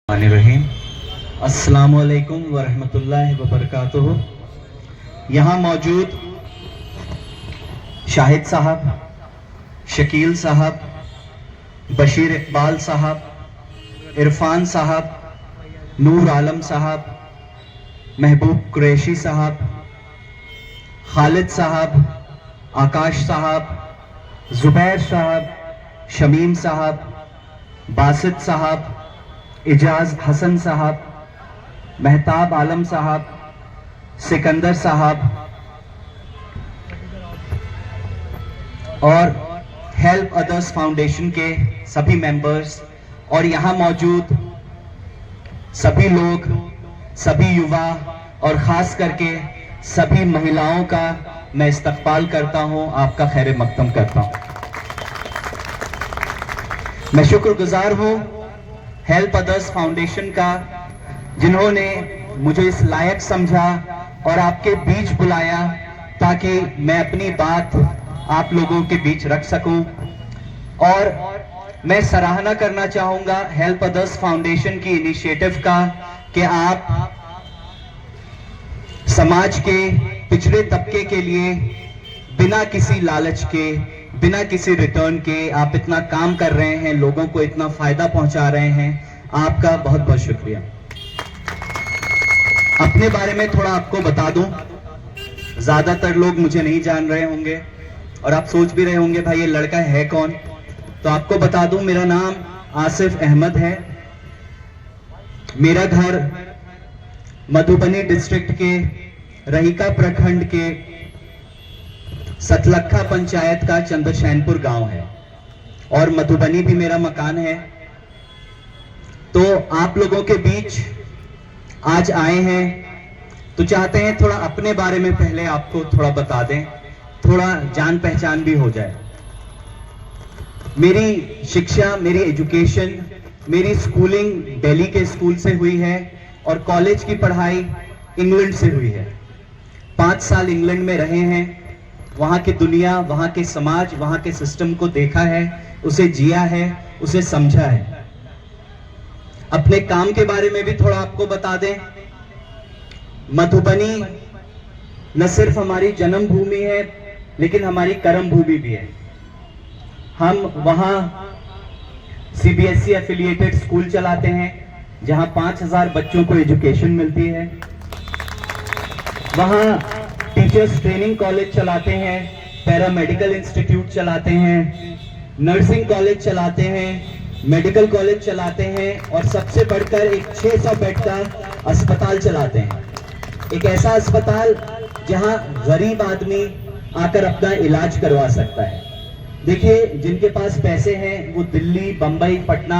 रहीम। अस्सलामु अलैकुम वरहमतुल्लाहि वबरकातुहू। यहाँ मौजूद शाहिद साहब, शकील साहब, बशीर इकबाल साहब, इरफान साहब, नूर आलम साहब, महबूब कुरैशी साहब, खालिद साहब, आकाश साहब, जुबैर साहब, शमीम साहब, बासित साहब, इजाज हसन साहब, महताब आलम साहब, सिकंदर साहब और हेल्प अदर्स फाउंडेशन के सभी मेंबर्स और यहाँ मौजूद सभी लोग, सभी युवा और खास करके सभी महिलाओं का मैं इस्तकबाल करता हूँ, आपका खैर मकदम करता हूँ। मैं शुक्रगुजार हूँ हेल्प अदर्स फाउंडेशन का, जिन्होंने मुझे इस लायक समझा और आपके बीच बुलाया ताकि मैं अपनी बात आप लोगों के बीच रख सकूं। और मैं सराहना करना चाहूंगा हेल्प अदर्स फाउंडेशन की इनिशिएटिव का कि आप समाज के पिछड़े तबके के लिए बिना किसी लालच के, बिना किसी रिटर्न के आप इतना काम कर रहे हैं, लोगों को इतना फायदा पहुंचा रहे हैं। आपका बहुत बहुत शुक्रिया। अपने बारे में थोड़ा आपको बता दूं, ज्यादातर लोग मुझे नहीं जान रहे होंगे और आप सोच भी रहे होंगे भाई ये लड़का है कौन। तो आपको बता दूं, मेरा नाम आसिफ अहमद है। मेरा घर मधुबनी डिस्ट्रिक्ट के रहीका प्रखंड के सतलखा पंचायत का चंद्रशैनपुर गांव है और मधुबनी भी मेरा मकान है। तो आप लोगों के बीच आज आए हैं तो चाहते हैं थोड़ा अपने बारे में पहले आपको थोड़ा बता दें, थोड़ा जान पहचान भी हो जाए। मेरी शिक्षा, मेरी एजुकेशन, मेरी स्कूलिंग दिल्ली के स्कूल से हुई है और कॉलेज की पढ़ाई इंग्लैंड से हुई है। 5 साल इंग्लैंड में रहे हैं, वहां की दुनिया, वहां के समाज, वहां के सिस्टम को देखा है, उसे जिया है, उसे समझा है। अपने काम के बारे में भी थोड़ा आपको बता दें। मधुबनी न सिर्फ हमारी जन्म भूमि है लेकिन हमारी कर्म भूमि भी है। हम वहां सीबीएसई एफिलिएटेड स्कूल चलाते हैं जहां 5000 बच्चों को एजुकेशन मिलती है। वहां टीचर्स ट्रेनिंग कॉलेज चलाते हैं, पैरामेडिकल इंस्टीट्यूट चलाते हैं, नर्सिंग कॉलेज चलाते हैं, मेडिकल कॉलेज चलाते हैं और सबसे बढ़कर एक 600 बेड का अस्पताल चलाते हैं। एक ऐसा अस्पताल जहां गरीब आदमी आकर अपना इलाज करवा सकता है। देखिए, जिनके पास पैसे हैं वो दिल्ली, बंबई, पटना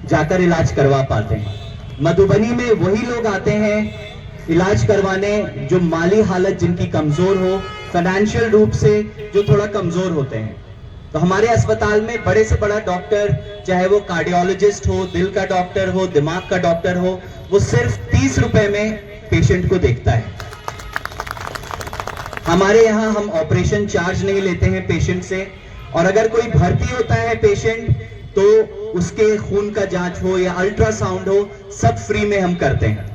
जाकर इलाज करवा पाते हैं। मधुबनी में वही लोग आते हैं इलाज करवाने जो माली हालत जिनकी कमजोर हो, फाइनेंशियल रूप से जो थोड़ा कमजोर होते हैं। तो हमारे अस्पताल में बड़े से बड़ा डॉक्टर, चाहे वो कार्डियोलॉजिस्ट हो, दिल का डॉक्टर हो, दिमाग का डॉक्टर हो, वो सिर्फ 30 रुपए में पेशेंट को देखता है। हमारे यहाँ हम ऑपरेशन चार्ज नहीं लेते हैं पेशेंट से, और अगर कोई भर्ती होता है पेशेंट तो उसके खून का जांच हो या अल्ट्रासाउंड हो, सब फ्री में हम करते हैं।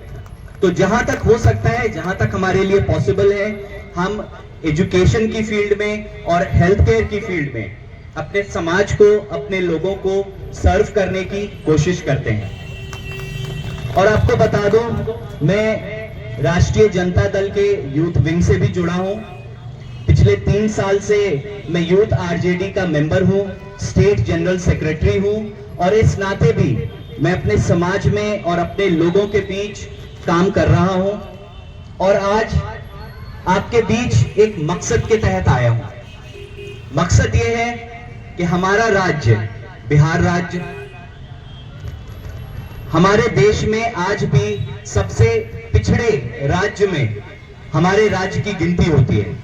तो जहां तक हो सकता है, जहां तक हमारे लिए पॉसिबल है, हम एजुकेशन की फील्ड में और हेल्थ केयर की फील्ड में अपने समाज को, अपने लोगों को सर्व करने की कोशिश करते हैं। और आपको बता दूं, मैं राष्ट्रीय जनता दल के यूथ विंग से भी जुड़ा हूं। पिछले 3 साल से मैं यूथ आरजेडी का मेंबर हूं, स्टेट जनरल सेक्रेटरी हूं और इस नाते भी मैं अपने समाज में और अपने लोगों के बीच काम कर रहा हूं। और आज आपके बीच एक मकसद के तहत आया हूं। मकसद यह है कि हमारा राज्य, बिहार राज्य, हमारे देश में आज भी सबसे पिछड़े राज्य में हमारे राज्य की गिनती होती है,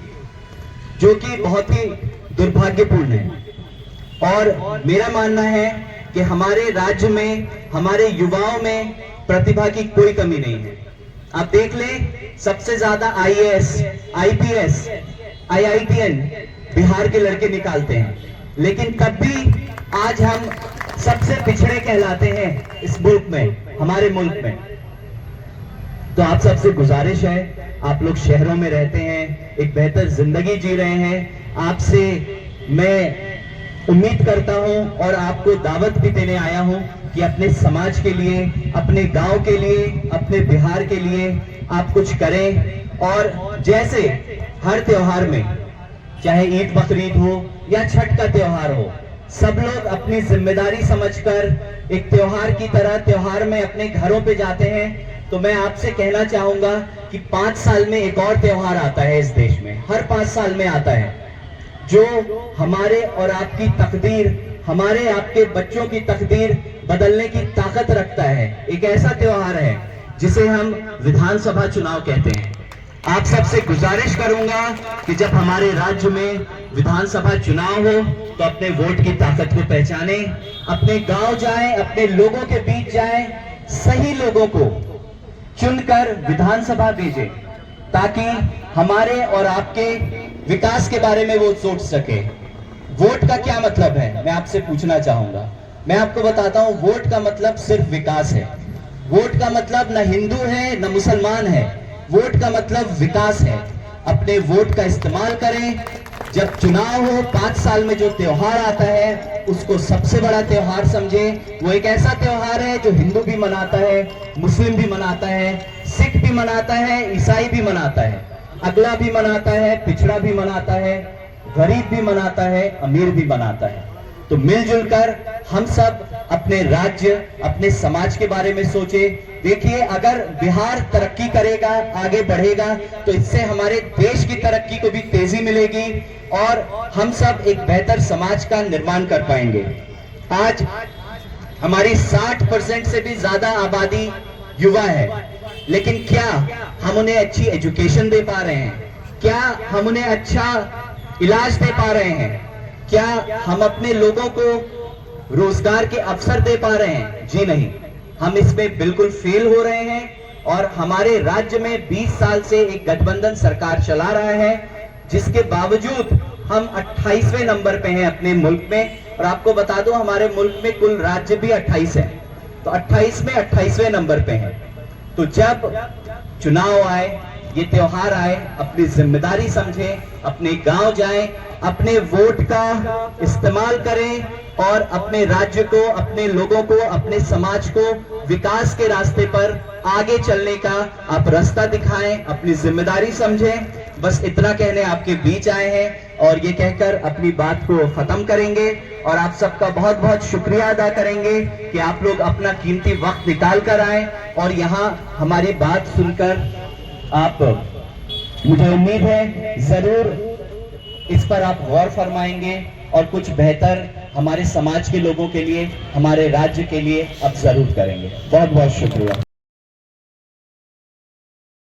जो कि बहुत ही दुर्भाग्यपूर्ण है। और मेरा मानना है कि हमारे राज्य में, हमारे युवाओं में प्रतिभा की कोई कमी नहीं है। आप देख लें, सबसे ज्यादा आईएएस, आईपीएस, आईआईटीएन बिहार के लड़के निकालते हैं, लेकिन तब भी आज हम सबसे पिछड़े कहलाते हैं इस मुल्क में। हमारे मुल्क में। तो आप सबसे गुजारिश है, आप लोग शहरों में रहते हैं, एक बेहतर जिंदगी जी रहे हैं, आपसे मैं उम्मीद करता हूं और आपको दावत भी देने आया हूं कि अपने समाज के लिए, अपने गांव के लिए, अपने बिहार के लिए आप कुछ करें। और जैसे हर त्योहार में, चाहे ईद बकरीद हो या छठ का त्योहार हो, सब लोग अपनी जिम्मेदारी समझकर एक त्योहार की तरह त्योहार में अपने घरों पे जाते हैं। तो मैं आपसे कहना चाहूंगा कि 5 साल में एक और त्योहार आता है इस देश में, हर 5 साल में आता है, जो हमारे और आपकी तकदीर, हमारे आपके बच्चों की तकदीर बदलने की ताकत रखता है। एक ऐसा त्योहार है जिसे हम विधानसभा चुनाव कहते हैं। आप सबसे गुजारिश करूंगा कि जब हमारे राज्य में विधानसभा चुनाव हो तो अपने वोट की ताकत को पहचाने, अपने गांव जाएं, अपने लोगों के बीच जाएं, सही लोगों को चुनकर विधानसभा भेजें, ताकि हमारे और आपके विकास के बारे में वो सोच सके। वोट का क्या मतलब है, मैं आपसे पूछना चाहूंगा। मैं आपको बताता हूं, वोट का मतलब सिर्फ विकास है। वोट का मतलब न हिंदू है न मुसलमान है, वोट का मतलब विकास है। अपने वोट का इस्तेमाल करें। जब चुनाव हो, 5 साल में जो त्योहार आता है उसको सबसे बड़ा त्योहार समझे। वो एक ऐसा त्योहार है जो हिंदू भी मनाता है, मुस्लिम भी मनाता है, सिख भी मनाता है, ईसाई भी मनाता है, अगला भी मनाता है, पिछड़ा भी मनाता है, गरीब भी मनाता है, अमीर भी मनाता है। तो मिलजुल कर हम सब अपने राज्य, अपने समाज के बारे में सोचे। देखिए, अगर बिहार तरक्की करेगा, आगे बढ़ेगा, तो इससे हमारे देश की तरक्की को भी तेजी मिलेगी और हम सब एक बेहतर समाज का निर्माण कर पाएंगे। आज हमारी 60% से भी ज्यादा आबादी युवा है, लेकिन क्या हम उन्हें अच्छी एजुकेशन दे पा रहे हैं? क्या हम उन्हें अच्छा इलाज दे पा रहे हैं? क्या हम अपने लोगों को रोजगार के अवसर दे पा रहे हैं? जी नहीं, हम इसमें बिल्कुल फेल हो रहे हैं। और हमारे राज्य में 20 साल से एक गठबंधन सरकार चला रहा है, जिसके बावजूद हम 28वें नंबर पे हैं अपने मुल्क में। और आपको बता दूं, हमारे मुल्क में कुल राज्य भी 28 है, तो 28 में 28वें नंबर पे हैं। तो जब चुनाव आए, ये त्योहार आए, अपनी जिम्मेदारी समझें, अपने गांव जाएं, अपने वोट का इस्तेमाल करें और अपने राज्य को, अपने लोगों को, अपने समाज को विकास के रास्ते पर आगे चलने का आप रास्ता दिखाएं, अपनी जिम्मेदारी समझें। बस इतना कहने आपके बीच आए हैं और ये कहकर अपनी बात को खत्म करेंगे। और आप सबका बहुत बहुत शुक्रिया अदा करेंगे कि आप लोग अपना कीमती वक्त निकाल कर आए और यहाँ हमारी बात सुनकर आप, मुझे उम्मीद है जरूर इस पर आप गौर फरमाएंगे और कुछ बेहतर हमारे समाज के लोगों के लिए, हमारे राज्य के लिए अब जरूर करेंगे। बहुत बहुत शुक्रिया।